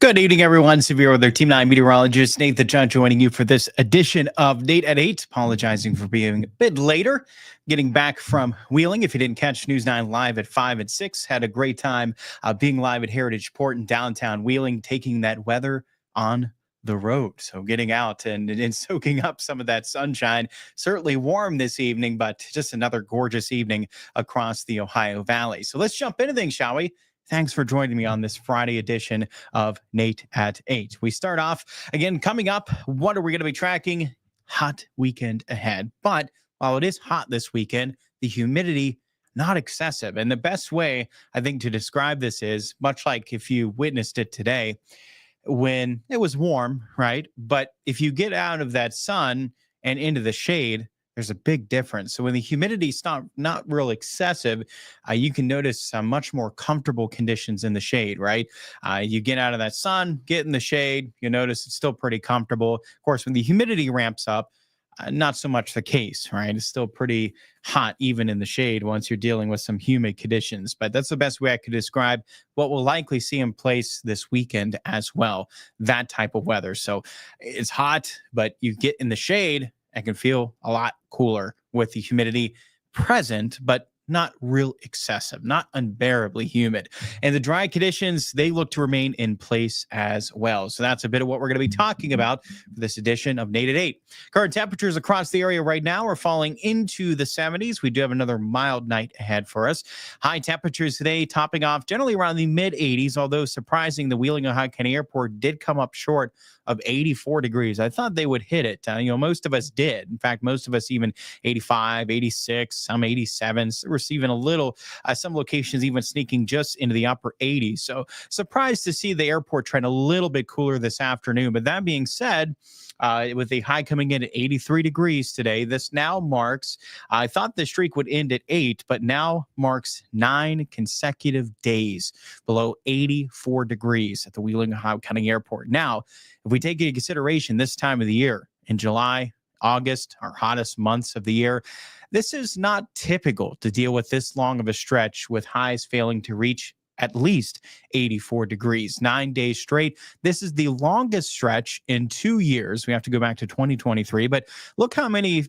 Good evening, everyone. Severe Weather Team 9 meteorologist Nate the Judge joining you for this edition of Nate at 8. Apologizing for being a bit later, getting back from Wheeling. If you didn't catch News 9 live at 5 and 6, had a great time being live at Heritage Port in downtown Wheeling, taking that weather on the road. So getting out and soaking up some of that sunshine. Certainly warm this evening, but just another gorgeous evening across the Ohio Valley. So let's jump into things, shall we? Thanks for joining me on this Friday edition of Nate at 8. We start off again coming up. What are we going to be tracking? Hot weekend ahead. But while it is hot this weekend, the humidity not excessive. And the best way I think to describe this is much like if you witnessed it today when it was warm, right? But if you get out of that sun and into the shade, there's a big difference. So when the humidity is not real excessive, you can notice some much more comfortable conditions in the shade, right? You get out of that sun, get in the shade, you notice it's still pretty comfortable. Of course, when the humidity ramps up, not so much the case, right? It's still pretty hot even in the shade once you're dealing with some humid conditions. But that's the best way I could describe what we'll likely see in place this weekend as well, that type of weather. So it's hot, but you get in the shade, I can feel a lot cooler with the humidity present, but not real excessive, not unbearably humid. And the dry conditions, they look to remain in place as well. So that's a bit of what we're going to be talking about for this edition of Nate at 8. Current temperatures across the area right now are falling into the 70s. We do have another mild night ahead for us. High temperatures today topping off generally around the mid 80s, although surprising, the Wheeling, Ohio County Airport did come up short of 84 degrees. I thought they would hit it. Most of us did. In fact, most of us even 85, 86, some 87s. We're even a little, some locations even sneaking just into the upper 80s. So surprised to see the airport trend a little bit cooler this afternoon. But that being said, with the high coming in at 83 degrees today, this now marks, I thought the streak would end at 8, but now marks 9 consecutive days below 84 degrees at the Wheeling, Ohio County Airport. Now, if we take into consideration this time of the year, in July, August, our hottest months of the year, this is not typical to deal with this long of a stretch with highs failing to reach at least 84 degrees, 9 days straight. This is the longest stretch in 2 years. We have to go back to 2023, but look how many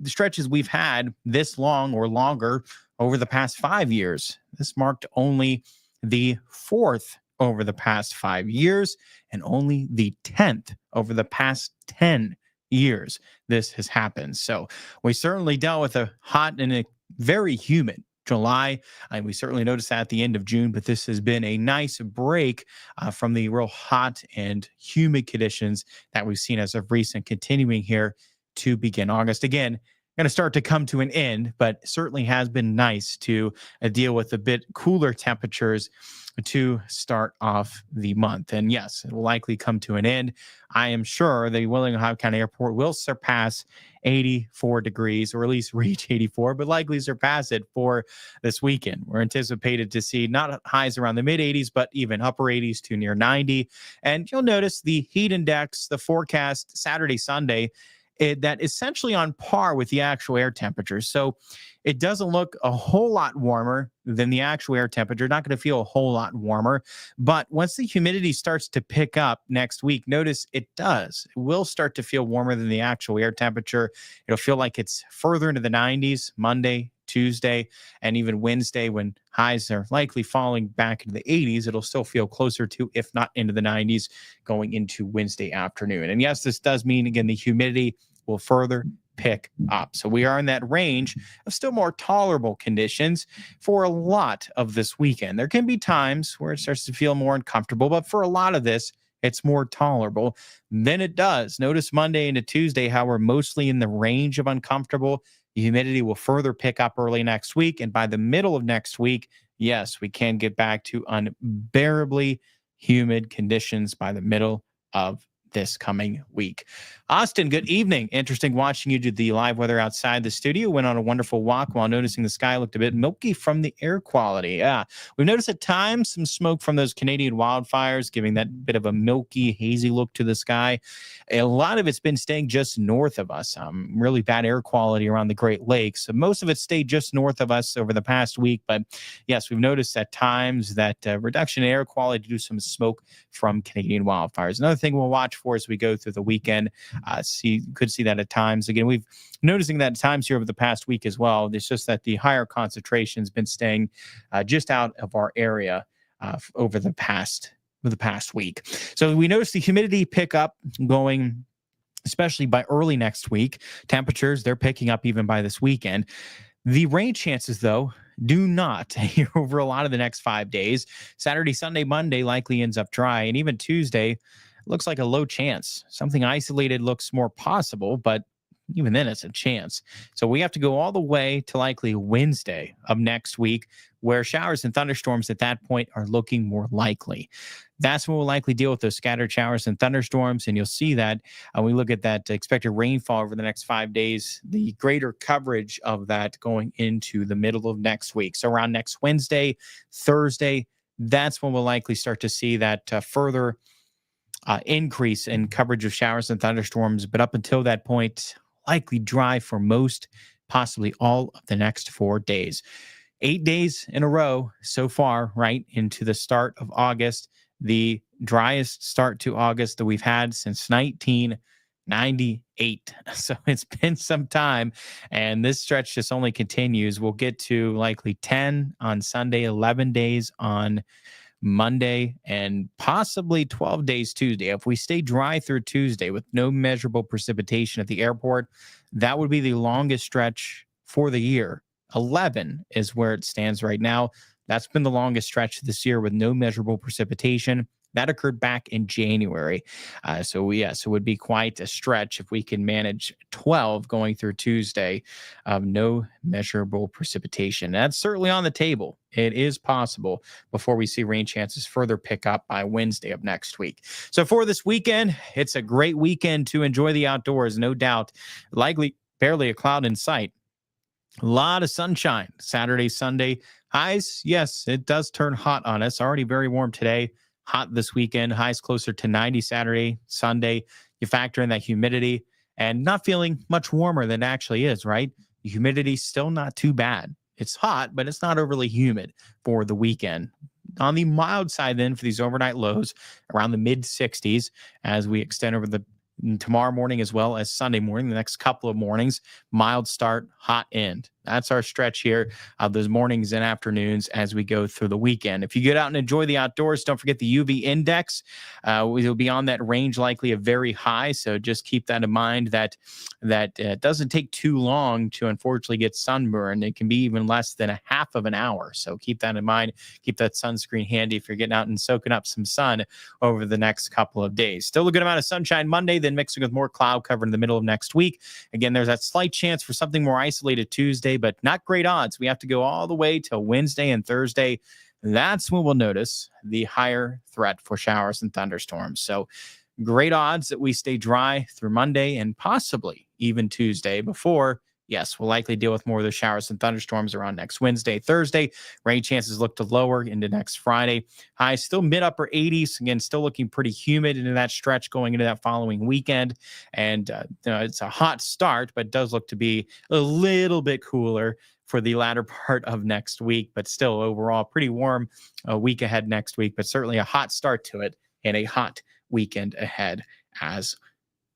stretches we've had this long or longer over the past 5 years. This marked only the 4th over the past 5 years and only the 10th over the past 10 years this has happened. So we certainly dealt with a hot and a very humid July, and we certainly noticed that at the end of June, but this has been a nice break from the real hot and humid conditions that we've seen as of recent, continuing here to begin August. Again, going to start to come to an end, but certainly has been nice to deal with a bit cooler temperatures to start off the month. And yes, it will likely come to an end. I am sure the Wheeling, Ohio County Airport will surpass 84 degrees, or at least reach 84, but likely surpass it for this weekend. We're anticipated to see not highs around the mid 80s, but even upper 80s to near 90. And you'll notice the heat index, the forecast Saturday, Sunday, that essentially on par with the actual air temperature. So it doesn't look a whole lot warmer than the actual air temperature. Not going to feel a whole lot warmer. But once the humidity starts to pick up next week, notice it does. It will start to feel warmer than the actual air temperature. It'll feel like it's further into the 90s Monday, Tuesday, and even Wednesday, when highs are likely falling back into the 80s. It'll still feel closer to, if not into the 90s, going into Wednesday afternoon. And yes, this does mean, again, the humidity will further pick up. So we are in that range of still more tolerable conditions for a lot of this weekend. There can be times where it starts to feel more uncomfortable, but for a lot of this, it's more tolerable than it does. Notice Monday into Tuesday how we're mostly in the range of uncomfortable. The humidity will further pick up early next week. And by the middle of next week, yes, we can get back to unbearably humid conditions by the middle of this coming week. Austin, good evening. Interesting watching you do the live weather outside the studio. Went on a wonderful walk while noticing the sky looked a bit milky from the air quality. Yeah, we've noticed at times some smoke from those Canadian wildfires, giving that bit of a milky, hazy look to the sky. A lot of it's been staying just north of us. Really bad air quality around the Great Lakes. So most of it stayed just north of us over the past week. But yes, we've noticed at times that reduction in air quality due to some smoke from Canadian wildfires. Another thing we'll watch for as we go through the weekend. Could see that at times. Again, we've noticing that at times here over the past week as well. It's just that the higher concentration has been staying just out of our area over the past week. So we noticed the humidity pick up going, especially by early next week. Temperatures, they're picking up even by this weekend. The rain chances, though, do not here over a lot of the next 5 days. Saturday, Sunday, Monday likely ends up dry, and even Tuesday looks like a low chance. Something isolated looks more possible, but even then it's a chance. So we have to go all the way to likely Wednesday of next week, where showers and thunderstorms at that point are looking more likely. That's when we'll likely deal with those scattered showers and thunderstorms. And you'll see that when we look at that expected rainfall over the next 5 days, the greater coverage of that going into the middle of next week. So around next Wednesday, Thursday, that's when we'll likely start to see that further increase in coverage of showers and thunderstorms. But up until that point, likely dry for most, possibly all of the next 4 days. 8 days in a row so far, right into the start of August, the driest start to August that we've had since 1998. So it's been some time, and this stretch just only continues. We'll get to likely 10 on Sunday, 11 days on Monday, and possibly 12 days Tuesday. If we stay dry through Tuesday with no measurable precipitation at the airport, that would be the longest stretch for the year. 11 is where it stands right now. That's been the longest stretch this year with no measurable precipitation. That occurred back in January. So it would be quite a stretch if we can manage 12 going through Tuesday of no measurable precipitation. That's certainly on the table. It is possible before we see rain chances further pick up by Wednesday of next week. So for this weekend, it's a great weekend to enjoy the outdoors, no doubt. Likely barely a cloud in sight. A lot of sunshine Saturday, Sunday. Highs, yes, it does turn hot on us. Already very warm today. Hot this weekend. Highs closer to 90 Saturday, Sunday. You factor in that humidity and not feeling much warmer than it actually is, right? The humidity still not too bad. It's hot, but it's not overly humid for the weekend. On the mild side then for these overnight lows, around the mid 60s as we extend over the tomorrow morning as well as Sunday morning, the next couple of mornings. Mild start, hot end. That's our stretch here of those mornings and afternoons as we go through the weekend. If you get out and enjoy the outdoors, don't forget the UV index. We'll be on that range, likely a very high. So just keep that in mind that it doesn't take too long to unfortunately get sunburned. It can be even less than a half of an hour. So keep that in mind. Keep that sunscreen handy if you're getting out and soaking up some sun over the next couple of days. Still a good amount of sunshine Monday, then mixing with more cloud cover in the middle of next week. Again, there's that slight chance for something more isolated Tuesday, but not great odds. We have to go all the way till Wednesday and Thursday. That's when we'll notice the higher threat for showers and thunderstorms. So great odds that we stay dry through Monday and possibly even Tuesday before, yes, we'll likely deal with more of the showers and thunderstorms around next Wednesday, Thursday. Rain chances look to lower into next Friday. Highs still mid-upper 80s. Again, still looking pretty humid into that stretch going into that following weekend. And it's a hot start, but does look to be a little bit cooler for the latter part of next week. But still, overall, pretty warm a week ahead next week, but certainly a hot start to it and a hot weekend ahead as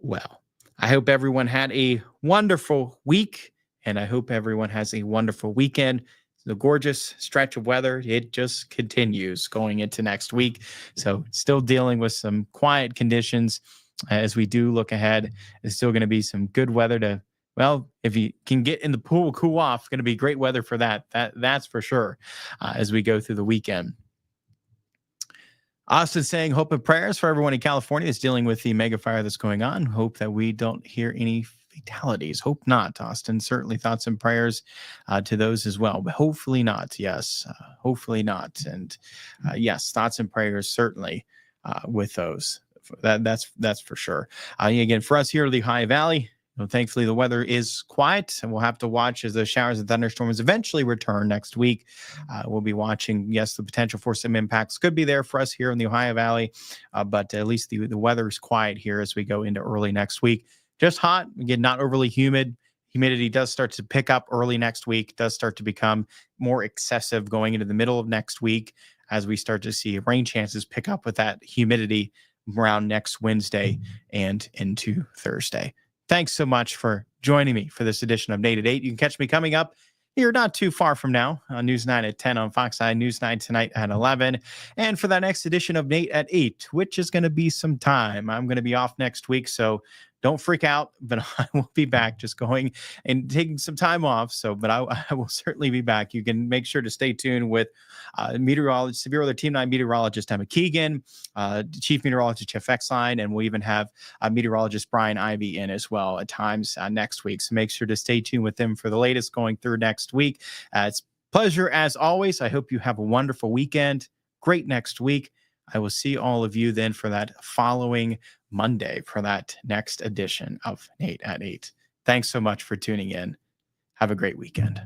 well. I hope everyone had a wonderful week, and I hope everyone has a wonderful weekend. The gorgeous stretch of weather, it just continues going into next week. So still dealing with some quiet conditions as we do look ahead. There's still going to be some good weather to, well, if you can get in the pool, cool off, going to be great weather for that. That's for sure as we go through the weekend. Austin saying hope and prayers for everyone in California that's dealing with the mega fire that's going on. Hope that we don't hear any fatalities. Hope not, Austin. Certainly thoughts and prayers to those as well, but hopefully not. Yes, hopefully not. And yes, thoughts and prayers certainly with those That's for sure. Again, for us here in the High Valley, thankfully the weather is quiet, and we'll have to watch as the showers and thunderstorms eventually return next week. We'll be watching. Yes, the potential for some impacts could be there for us here in the Ohio Valley, but at least the weather is quiet here as we go into early next week. Just hot, again, not overly humid. Humidity does start to pick up early next week, does start to become more excessive going into the middle of next week as we start to see rain chances pick up with that humidity around next Wednesday and into Thursday. Thanks so much for joining me for this edition of Nate at 8. You can catch me coming up here not too far from now on News 9 at 10 on Fox Eye, News 9 tonight at 11. And for that next edition of Nate at 8, which is going to be some time. I'm going to be off next week, so don't freak out, but I will be back, just going and taking some time off. But I will certainly be back. You can make sure to stay tuned with meteorologist, severe weather Team 9 meteorologist Emma Keegan, chief meteorologist Jeff Exline, and we'll even have meteorologist Brian Ivy in as well at times next week. So make sure to stay tuned with them for the latest going through next week. It's a pleasure as always. I hope you have a wonderful weekend. Great next week. I will see all of you then for that following Monday for that next edition of Nate at 8. Thanks so much for tuning in. Have a great weekend.